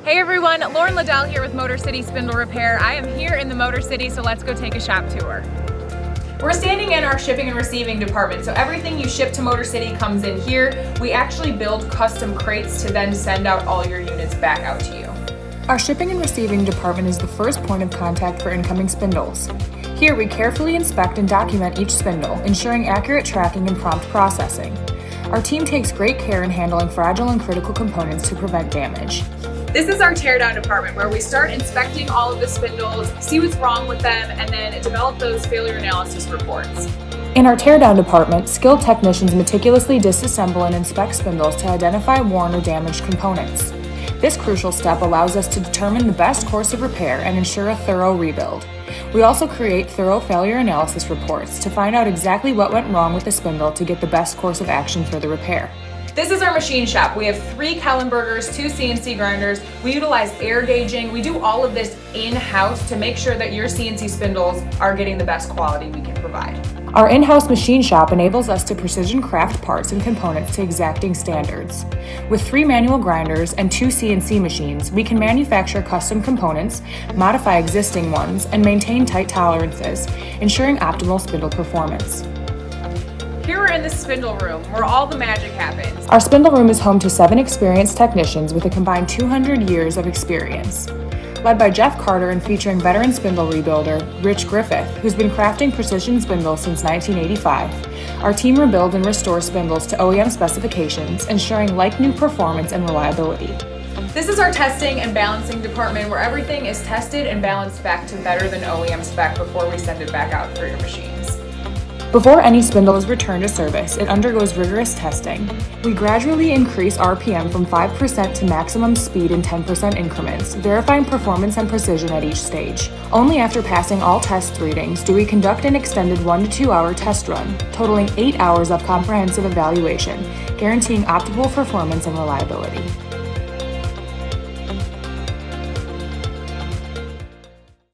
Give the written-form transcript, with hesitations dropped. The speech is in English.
Hey everyone, Lauren Liddell here with Motor City Spindle Repair. I am here in the Motor City, so let's go take a shop tour. We're standing in our shipping and receiving department, so everything you ship to Motor City comes in here. We actually build custom crates to then send out all your units back out to you. Our shipping and receiving department is the first point of contact for incoming spindles. Here we carefully inspect and document each spindle, ensuring accurate tracking and prompt processing. Our team takes great care in handling fragile and critical components to prevent damage. This is our teardown department where we start inspecting all of the spindles, see what's wrong with them, and then develop those failure analysis reports. In our teardown department, skilled technicians meticulously disassemble and inspect spindles to identify worn or damaged components. This crucial step allows us to determine the best course of repair and ensure a thorough rebuild. We also create thorough failure analysis reports to find out exactly what went wrong with the spindle to get the best course of action for the repair. This is our machine shop. We have 3 Kellenbergers, 2 CNC grinders. We utilize air gauging. We do all of this in-house to make sure that your CNC spindles are getting the best quality we can provide. Our in-house machine shop enables us to precision craft parts and components to exacting standards. With 3 manual grinders and 2 CNC machines, we can manufacture custom components, modify existing ones, and maintain tight tolerances, ensuring optimal spindle performance. Here we're in the spindle room, where all the magic happens. Our spindle room is home to 7 experienced technicians with a combined 200 years of experience. Led by Jeff Carter and featuring veteran spindle rebuilder Rich Griffith, who's been crafting precision spindles since 1985, our team rebuilds and restores spindles to OEM specifications, ensuring like-new performance and reliability. This is our testing and balancing department, where everything is tested and balanced back to better than OEM spec before we send it back out for your machines. Before any spindle is returned to service, it undergoes rigorous testing. We gradually increase RPM from 5% to maximum speed in 10% increments, verifying performance and precision at each stage. Only after passing all test readings do we conduct an extended 1 to 2 hour test run, totaling 8 hours of comprehensive evaluation, guaranteeing optimal performance and reliability.